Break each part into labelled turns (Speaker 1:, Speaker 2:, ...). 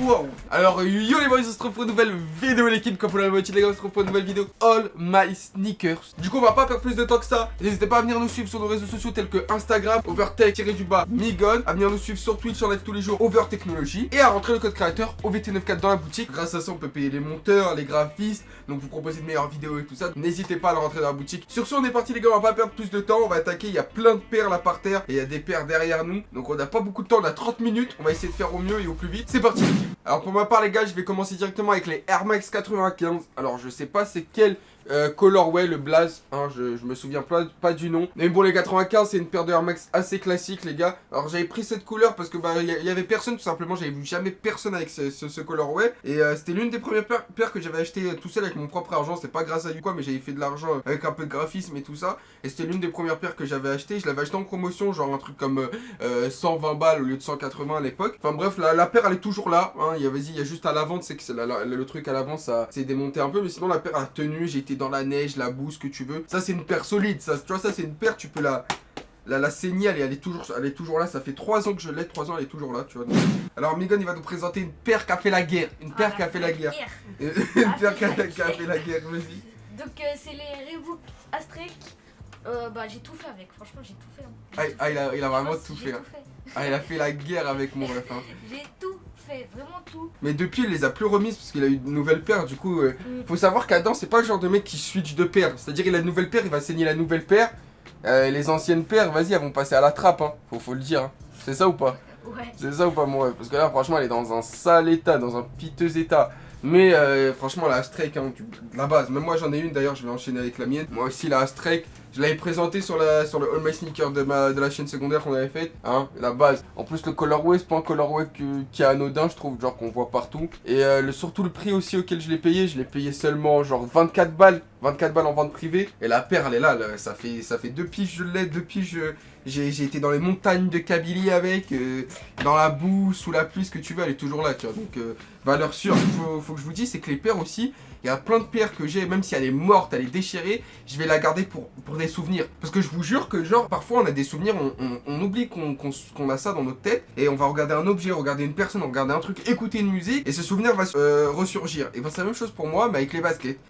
Speaker 1: Wow. Alors yo les boys, on se retrouve pour une nouvelle vidéo l'équipe. Comme vous l'avez vu les gars, on se retrouve pour une nouvelle vidéo All My Sneakers. Du coup on va pas perdre plus de temps que ça. N'hésitez pas à venir nous suivre sur nos réseaux sociaux tels que Instagram, Overtech-Migon, à venir nous suivre sur Twitch en live tous les jours, Overtechnology, et à rentrer le code créateur OVT94 dans la boutique. Grâce à ça on peut payer les monteurs, les graphistes, donc vous proposer de meilleures vidéos et tout ça. N'hésitez pas à le rentrer dans la boutique. Sur ce on est parti les gars, on va pas perdre plus de temps. On va attaquer, il y a plein de paires là par terre et il y a des paires derrière nous. Donc on n'a pas beaucoup de temps, on a 30 minutes. On va essayer de faire au mieux et au plus vite. C'est parti. Alors pour ma part les gars, je vais commencer directement avec les Air Max 95. Alors je sais pas c'est quel colorway, le blaze, hein, je me souviens pas du nom. Mais bon les 95 c'est une paire de Air Max assez classique les gars. Alors j'avais pris cette couleur parce que bah il y avait personne tout simplement, j'avais vu jamais personne avec ce colorway. Et c'était l'une des premières paires que j'avais acheté tout seul avec mon propre argent. C'était pas grâce à lui quoi, mais j'avais fait de l'argent avec un peu de graphisme et tout ça. Et c'était l'une des premières paires que j'avais acheté. Je l'avais acheté en promotion, genre un truc comme 120 balles au lieu de 180 à l'époque. Enfin bref, la paire elle est toujours là, hein. Il y a juste à l'avant, c'est que le truc à l'avant ça s'est démonté un peu. Mais sinon la paire a tenu, j'ai été dans la neige, la boue, ce que tu veux. Ça c'est une paire solide, ça, tu vois, ça c'est une paire, tu peux la saignée, elle est toujours là. Ça fait 3 ans que je l'ai, 3 ans elle est toujours là, tu vois. Donc. Alors Migon il va nous présenter une paire qui a fait la guerre. Une paire qui a fait la guerre. Une paire qui a fait la guerre, vas-y.
Speaker 2: Donc c'est les Reebok Astrek. Bah j'ai tout fait avec, franchement j'ai tout fait. Hein.
Speaker 1: Il a vraiment tout fait.
Speaker 2: Tout fait.
Speaker 1: Ah il a fait la guerre avec mon ref. Hein.
Speaker 2: J'ai tout fait, vraiment tout.
Speaker 1: Mais depuis il les a plus remises parce qu'il a eu une nouvelle paire. Du coup faut savoir qu'Adam c'est pas le genre de mec qui switch de paire. C'est-à-dire il a une nouvelle paire, il va saigner la nouvelle paire. Les anciennes paires, vas-y elles vont passer à la trappe. Hein. Faut le dire. Hein. C'est ça ou pas?
Speaker 2: Ouais.
Speaker 1: C'est ça ou pas mon ref? Parce que là franchement elle est dans un sale état, dans un piteux état. Mais franchement la Astrek, hein, de la base, même moi j'en ai une d'ailleurs, je vais enchaîner avec la mienne. Moi aussi la Astrek, je l'avais présentée sur le All My Sneaker de la chaîne secondaire qu'on avait faite, hein, la base. En plus le colorway c'est pas un colorway qui est anodin je trouve, genre qu'on voit partout. Et surtout le prix aussi auquel je l'ai payé seulement genre 24 balles. 24 balles en vente privée. Et la paire elle est là, ça fait 2 piges je l'ai, 2 piges j'ai été dans les montagnes de Kabylie avec, dans la boue, sous la pluie, ce que tu veux, elle est toujours là, tu vois. Donc valeur sûre, faut que je vous dise, c'est que les paires aussi, il y a plein de paires que j'ai, même si elle est morte, elle est déchirée, je vais la garder pour des souvenirs. Parce que je vous jure que genre, parfois on a des souvenirs, on oublie qu'on a ça dans notre tête, et on va regarder un objet, regarder une personne, regarder un truc, écouter une musique, et ce souvenir va ressurgir. Et ben c'est la même chose pour moi, mais avec les baskets.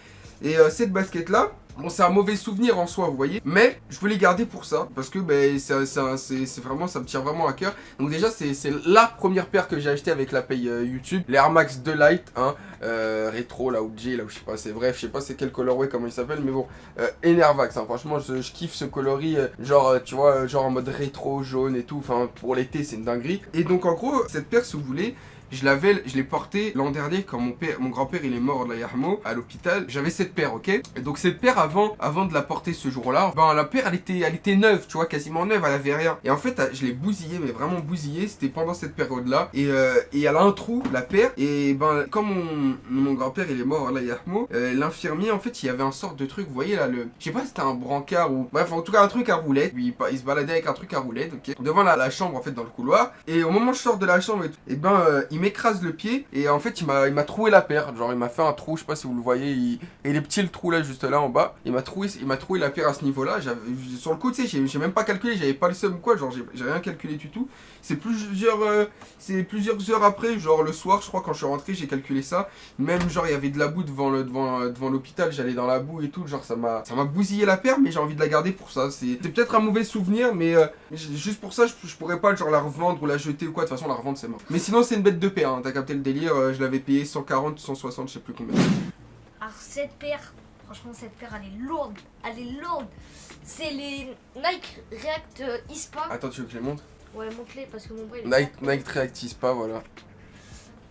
Speaker 1: Et cette basket là, bon c'est un mauvais souvenir en soi vous voyez, mais je veux les garder pour ça, parce que ben, c'est vraiment, ça me tient vraiment à cœur. Donc déjà c'est la première paire que j'ai acheté avec la paye YouTube, les Air Max 2 Light, hein, rétro là ou J là ou je sais pas, c'est bref, je sais pas c'est quel colorway comment il s'appelle, mais bon, Enervax, hein, franchement je kiffe ce coloris, genre tu vois, genre en mode rétro, jaune et tout, enfin pour l'été c'est une dinguerie. Et donc en gros cette paire si vous voulez, je l'ai porté l'an dernier quand mon grand-père il est mort de la Yarmo à l'hôpital. J'avais cette paire, ok. Et donc cette paire avant de la porter ce jour-là, ben la paire elle était neuve, tu vois, quasiment neuve, elle avait rien. Et en fait je l'ai bousillée, mais vraiment bousillée. C'était pendant cette période-là. Et elle a un trou, la paire. Et ben comme mon grand-père il est mort à la Yarmo, l'infirmier en fait il y avait un sorte de truc, vous voyez là je sais pas si c'était un brancard ou bref en tout cas un truc à roulette. Il se baladait avec un truc à roulette, ok. Devant la chambre en fait dans le couloir. Et au moment où je sors de la chambre et ben il m'écrase le pied et en fait il m'a troué la paire, genre il m'a fait un trou, je sais pas si vous le voyez, il est petit le trou là juste là en bas, il m'a troué la paire à ce niveau là. Sur le coup tu sais j'ai même pas calculé, j'avais pas le seum quoi, genre j'ai rien calculé du tout. C'est plusieurs heures après, genre le soir je crois quand je suis rentré j'ai calculé ça, même genre il y avait de la boue devant l'hôpital, j'allais dans la boue et tout, genre ça m'a bousillé la paire, mais j'ai envie de la garder pour ça. C'est peut-être un mauvais souvenir, mais juste pour ça je pourrais pas genre la revendre ou la jeter ou quoi, de toute façon la revendre c'est mort. Mais sinon c'est une bête de paire, hein. T'as capté le délire, je l'avais payé 140, 160, je sais plus combien.
Speaker 2: Alors cette paire, franchement cette paire elle est lourde, c'est les Nike React ISPA.
Speaker 1: Attends tu veux que je les montre?
Speaker 2: Ouais montre-les parce que mon bras il est
Speaker 1: Nike React ISPA, voilà.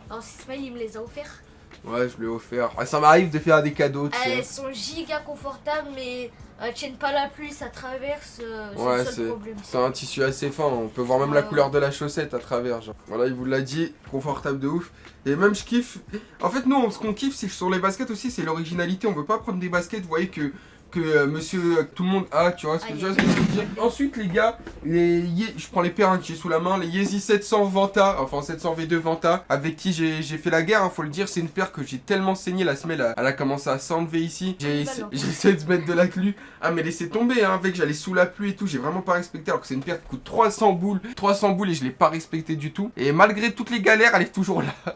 Speaker 2: Alors Ismaël il me les a offerts.
Speaker 1: Ouais je l'ai offert, ça m'arrive de faire des cadeaux tu sais.
Speaker 2: Elles sont giga confortables mais elles tiennent pas la pluie, ça traverse,
Speaker 1: ouais,
Speaker 2: c'est le seul problème.
Speaker 1: C'est un tissu assez fin, on peut voir même la couleur de la chaussette à travers genre. Voilà il vous l'a dit, confortable de ouf. Et même je kiffe, en fait nous ce qu'on kiffe c'est que sur les baskets aussi c'est l'originalité, on veut pas prendre des baskets, vous voyez que monsieur tout le monde a, tu vois ce que je veux dire. Ensuite les gars, je prends les paires hein, que j'ai sous la main, les Yeezy 700 Vanta, enfin 700 V2 Vanta, avec qui j'ai fait la guerre, hein, faut le dire, c'est une paire que j'ai tellement saigné, la semelle elle a commencé à s'enlever ici, j'ai essayé de mettre de la glu, ah mais laissez tomber hein, avec j'allais sous la pluie et tout, j'ai vraiment pas respecté alors que c'est une paire qui coûte 300 boules et je l'ai pas respecté du tout, et malgré toutes les galères elle est toujours là.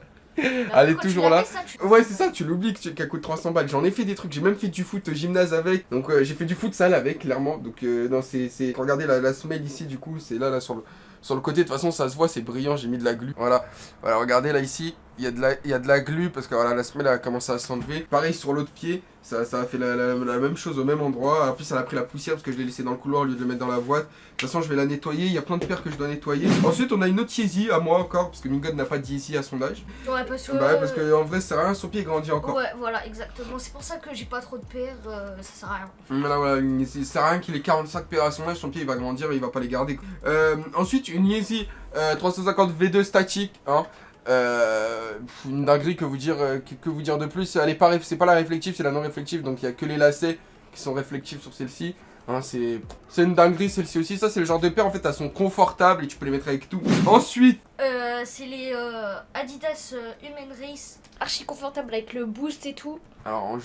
Speaker 1: Elle est toujours là. Ouais, c'est ça, tu l'oublies qu'elle coûte 300 balles. J'en ai fait des trucs, j'ai même fait du foot au gymnase avec. Donc j'ai fait du futsal avec, clairement. Donc non, c'est... Regardez la semelle ici, du coup, c'est là sur le côté. De toute façon, ça se voit, c'est brillant, j'ai mis de la glu. Voilà, regardez là ici. Il y a de la glu parce que voilà, la semelle a commencé à s'enlever. Pareil sur l'autre pied, ça a fait la même chose au même endroit. En plus, elle a pris la poussière parce que je l'ai laissé dans le couloir au lieu de le mettre dans la boîte. De toute façon, je vais la nettoyer. Il y a plein de paires que je dois nettoyer. Ensuite, on a une autre Yeezy à moi encore parce que Mingod n'a pas de Yeezy à son âge.
Speaker 2: Ouais, parce que.
Speaker 1: Bah, parce que en vrai, ça sert à rien, son pied grandit encore.
Speaker 2: Ouais, voilà, exactement. C'est pour ça que j'ai pas trop de paires, ça sert à rien.
Speaker 1: Voilà, ça sert à rien qu'il ait 45 paires à son âge, son pied il va grandir et il va pas les garder. Ensuite, une Yeezy 350 V2 statique, hein. Une dinguerie que vous dire de plus. Elle est pas, c'est pas la réflective, c'est la non réflective, donc il y a que les lacets qui sont réflectifs sur celle-ci. Hein, c'est une dinguerie celle-ci aussi. Ça c'est le genre de paire en fait, elles sont confortables et tu peux les mettre avec tout. Ensuite,
Speaker 2: c'est les Adidas Human Race, archi confortable avec le boost et tout.
Speaker 1: alors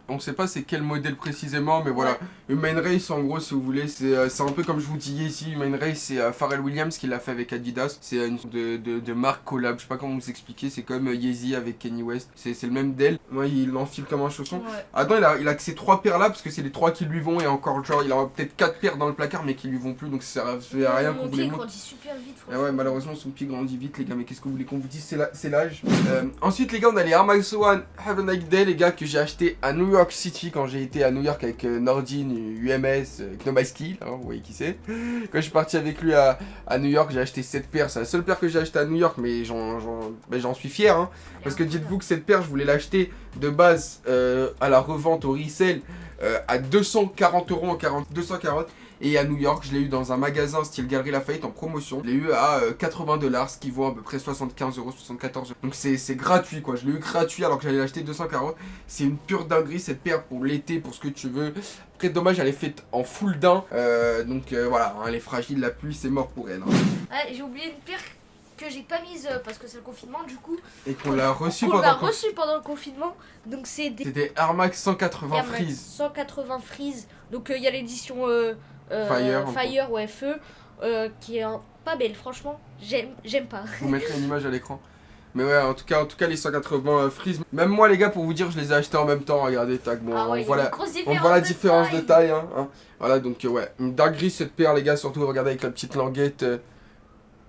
Speaker 1: on sait pas c'est quel modèle précisément, mais voilà. Human Race en gros, si vous voulez, c'est un peu comme je vous disais ici. Human Race, c'est Pharrell Williams qui l'a fait avec Adidas. C'est une sorte de marque collab, je sais pas comment vous expliquer. C'est comme Yeezy avec Kanye West. C'est le même d'elle. Moi, il l'enfile comme un chausson. Ouais. Attends, il a que ces 3 paires là parce que c'est les 3 qui lui vont et encore genre il a peut-être 4 paires dans le placard mais qui lui vont plus, donc ça sert à rien qu'on vous les montre.
Speaker 2: Grandit super vite.
Speaker 1: Ah ouais, malheureusement son pied grandit vite les gars, mais qu'est-ce que vous voulez qu'on vous dise, c'est l'âge. Ensuite les gars, on a les Air Max One Have a Nice Day les gars, que j'ai acheté à New York City quand j'ai été à New York avec Nordin, UMS, Knomaski, hein, vous voyez qui c'est. Quand je suis parti avec lui à New York, j'ai acheté cette paire, c'est la seule paire que j'ai acheté à New York, mais j'en suis fier, hein, parce que dites-vous que cette paire, je voulais l'acheter de base à la revente au resell à 240 € en 240. Et à New York, je l'ai eu dans un magasin style Galerie Lafayette en promotion. Je l'ai eu à 80 $, ce qui vaut à peu près 75 €, 74 €. Donc c'est gratuit quoi. Je l'ai eu gratuit alors que j'allais l'acheter 240. C'est une pure dinguerie cette paire pour l'été, pour ce que tu veux. Après, dommage, elle est faite en full daim. Donc voilà, hein, elle est fragile, la pluie, c'est mort pour elle. Hein.
Speaker 2: Ah, j'ai oublié une paire que j'ai pas mise parce que c'est le confinement du coup.
Speaker 1: Et qu'on l'a reçue
Speaker 2: pendant le confinement. Donc c'est
Speaker 1: des Air Max 180
Speaker 2: Air Max
Speaker 1: Freeze.
Speaker 2: 180 Freeze. Donc il y a l'édition Fire, ouais, feu, qui est pas belle, franchement, j'aime pas.
Speaker 1: Je vous mettrai une image à l'écran. Mais ouais, en tout cas les 180 Freeze. Même moi les gars, pour vous dire, je les ai achetés en même temps. Regardez, tac, bon,
Speaker 2: ah ouais,
Speaker 1: on voit la différence de taille. Hein. Voilà, donc ouais, une dinguerie cette paire les gars, surtout regardez avec la petite languette.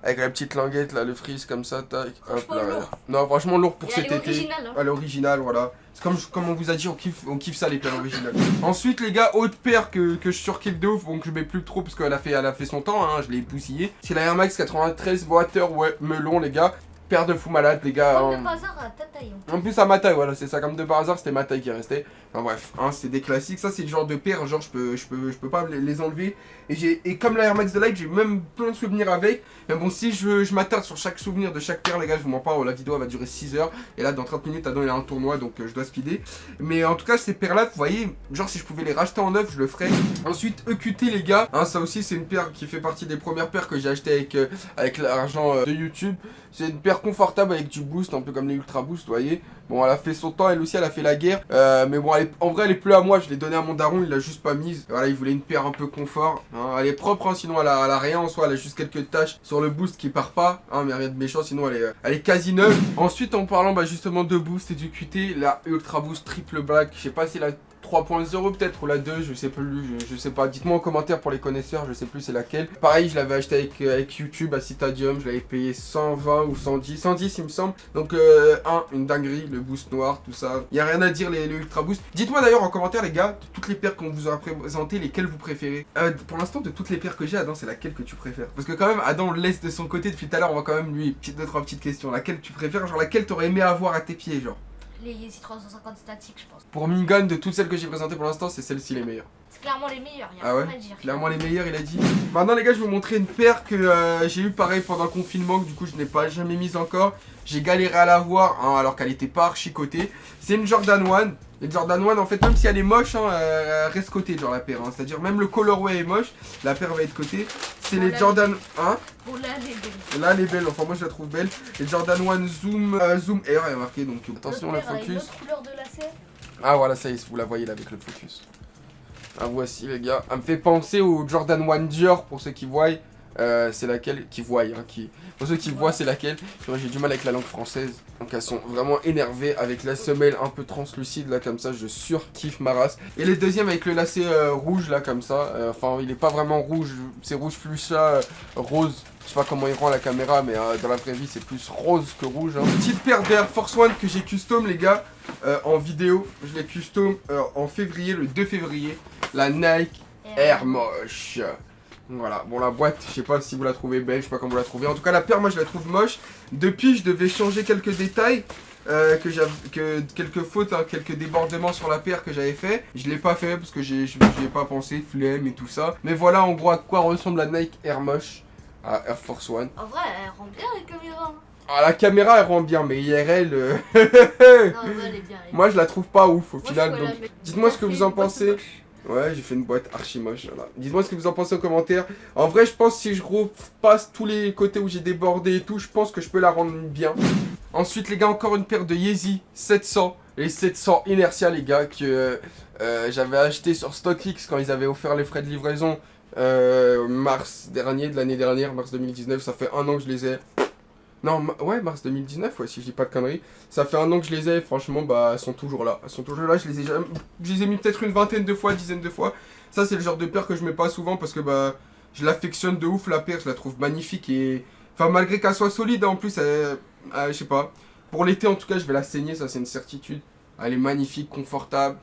Speaker 1: Avec la petite languette là, le Freeze comme ça, tac. Hop, là,
Speaker 2: lourd.
Speaker 1: Non, franchement lourd pour cet été.
Speaker 2: Original, hein.
Speaker 1: À l'original, voilà. C'est comme on vous a dit, on kiffe ça les paires originales. Ensuite les gars, autre paire que je surkiffe de ouf, bon que je mets plus trop parce qu'elle a fait son temps, hein, je l'ai poussillé. C'est la Air Max 93 Water, ouais, melon les gars. Paire de fou malade les gars.
Speaker 2: Comme de par hasard à ta taille.
Speaker 1: En plus à ma taille, voilà, c'est ça, comme de par hasard, c'était ma taille qui restait. Enfin bref, hein, c'est des classiques, ça c'est le genre de paire, genre je peux pas les enlever. Et comme la Air Max de Light, j'ai même plein de souvenirs avec. Mais bon, si je m'attarde sur chaque souvenir de chaque paire les gars, je vous mens pas, la vidéo elle va durer 6 heures. Et là dans 30 minutes, Adam il a un tournoi, donc je dois speeder. Mais en tout cas ces paires là, vous voyez, genre si je pouvais les racheter en neuf, je le ferais. Ensuite EQT les gars, hein, ça aussi c'est une paire qui fait partie des premières paires que j'ai acheté avec l'argent de YouTube. C'est une paire confortable avec du boost, un peu comme les Ultra Boost, vous voyez. Bon, elle a fait son temps, elle aussi, elle a fait la guerre. Mais bon, en vrai, elle est plus à moi. Je l'ai donnée à mon daron, il l'a juste pas mise. Voilà, il voulait une paire un peu confort. Hein. Elle est propre, hein, sinon elle a rien en soi. Elle a juste quelques taches sur le boost qui part pas. Hein, mais rien de méchant, sinon elle est quasi neuve. Ensuite, en parlant justement de boost et du QT, la Ultra Boost Triple Black, je sais pas si la 3.0 peut-être ou la 2, je sais plus, je sais pas. Dites-moi en commentaire pour les connaisseurs, je sais plus c'est laquelle. Pareil, je l'avais acheté avec YouTube à Citadium, je l'avais payé 120 ou 110 il me semble. Donc une dinguerie, le boost noir, tout ça. Il y a rien à dire les Ultra Boost. Dites-moi d'ailleurs en commentaire les gars, de toutes les paires qu'on vous a présentées, lesquelles vous préférez. Pour l'instant de toutes les paires que j'ai, Adam, c'est laquelle que tu préfères? Parce que quand même Adam on le laisse de son côté depuis tout à l'heure, on va quand même lui 2-3 petites questions. Laquelle tu préfères, genre laquelle t'aurais aimé avoir à tes pieds genre?
Speaker 2: Les Yeezy 350 statiques, je pense.
Speaker 1: Pour Mingon, de toutes celles que j'ai présentées pour l'instant, c'est celle-ci les meilleures.
Speaker 2: C'est clairement les meilleures, y a
Speaker 1: rien
Speaker 2: à dire.
Speaker 1: Clairement les meilleures, il a dit. Maintenant les gars, je vais vous montrer une paire que j'ai eu pareil pendant le confinement, que du coup je n'ai pas jamais mise encore. J'ai galéré à la voir, hein, alors qu'elle était pas archi cotée. C'est une Jordan 1. Et Jordan 1, en fait, même si elle est moche, hein, elle reste cotée, genre la paire. Hein. C'est-à-dire, même le colorway est moche, la paire va être cotée. C'est les Jordan 1.
Speaker 2: Bon, là, elle est belle.
Speaker 1: Là, elle est belle, enfin, moi je la trouve belle. Les Jordan 1 Zoom Air, elle est marquée, donc attention le focus.
Speaker 2: Une autre couleur de lacet.
Speaker 1: Ah, voilà, ça y est, vous la voyez là avec le focus. Ah, voici les gars. Elle me fait penser au Jordan 1 Dior, pour ceux qui voient. c'est laquelle qui voient, hein, pour ceux qui voient, c'est laquelle. Moi, j'ai du mal avec la langue française. Donc, elles sont vraiment énervées avec la semelle un peu translucide, là, comme ça. Je surkiffe ma race. Et les deuxièmes avec le lacet rouge, là, comme ça. Enfin, il est pas vraiment rouge. C'est rouge fuchsia, rose. Je sais pas comment il rend la caméra, mais dans la vraie vie, c'est plus rose que rouge. Hein. Petite paire d'Air Force One que j'ai custom, les gars, en vidéo. Je l'ai custom en février, le 2 février. La Nike Air moche. Voilà, bon la boîte, je sais pas si vous la trouvez belle, je sais pas comment vous la trouvez. En tout cas la paire moi je la trouve moche. Depuis je devais changer quelques détails, quelques fautes, hein, quelques débordements sur la paire que j'avais fait. Je l'ai pas fait parce que j'y ai pas pensé, flemme et tout ça. Mais voilà en gros à quoi ressemble la Nike Air moche à Air Force One.
Speaker 2: En vrai elle rend bien la caméra.
Speaker 1: Ah la caméra elle rend bien mais IRL...
Speaker 2: Non, en vrai, elle est bien.
Speaker 1: Moi je la trouve pas ouf au
Speaker 2: Moi,
Speaker 1: final
Speaker 2: je
Speaker 1: donc
Speaker 2: vois
Speaker 1: dites-moi ce que vous en pensez. Ouais, j'ai fait une boîte archi moche, voilà. Dites-moi ce que vous en pensez en commentaire. En vrai, je pense que si je repasse tous les côtés où j'ai débordé et tout, je pense que je peux la rendre bien. Ensuite, les gars, encore une paire de Yeezy 700. Les 700 Inertia, les gars, que j'avais acheté sur StockX quand ils avaient offert les frais de livraison mars dernier, de l'année dernière, mars 2019. Ça fait un an que je les ai. Non, ouais, mars 2019, ouais, si je dis pas de conneries. Ça fait un an que je les ai, franchement, bah, elles sont toujours là. Elles sont toujours là, je les ai mis peut-être une vingtaine de fois, dizaine de fois. Ça, c'est le genre de paire que je mets pas souvent parce que, bah, je l'affectionne de ouf, la paire, je la trouve magnifique et... Enfin, malgré qu'elle soit solide, en plus, je sais pas. Pour l'été, en tout cas, je vais la saigner, ça, c'est une certitude. Elle est magnifique, confortable.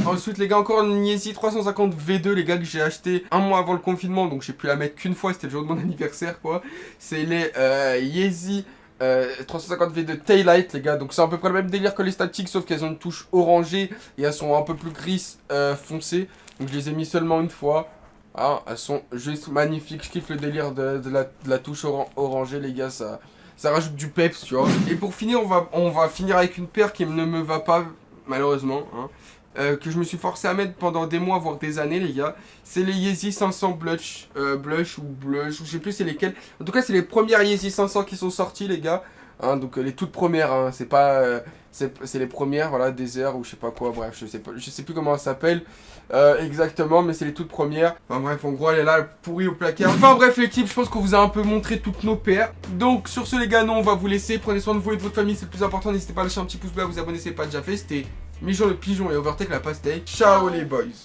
Speaker 1: Ensuite les gars, encore une Yeezy 350 V2 les gars que j'ai acheté un mois avant le confinement. Donc j'ai pu la mettre qu'une fois, c'était le jour de mon anniversaire quoi. C'est les Yeezy 350 V2 Taillight les gars. Donc c'est à peu près le même délire que les statiques sauf qu'elles ont une touche orangée et elles sont un peu plus grises foncées. Donc je les ai mis seulement une fois. Ah, elles sont juste magnifiques, je kiffe le délire de la touche orangée les gars, ça rajoute du peps tu vois. Et pour finir on va finir avec une paire qui ne me va pas malheureusement hein. Que je me suis forcé à mettre pendant des mois, voire des années les gars. C'est les Yeezy 500 Blush, ou Blush, ou je sais plus c'est lesquels. En tout cas c'est les premières Yeezy 500 qui sont sorties les gars. Hein, donc les toutes premières, hein, c'est pas... c'est les premières, voilà, Desert ou je sais pas quoi, bref, je sais plus comment ça s'appelle exactement, mais c'est les toutes premières. Enfin bref, en gros elle est là, pourrie au placard. Enfin bref l'équipe, je pense qu'on vous a un peu montré toutes nos paires. Donc sur ce les gars, non, on va vous laisser. Prenez soin de vous et de votre famille, c'est le plus important. N'hésitez pas à lâcher un petit pouce bleu, à vous abonner si ce n'est pas déjà fait. C'était Mijon le pigeon et Overtake la pastèque. Ciao les boys.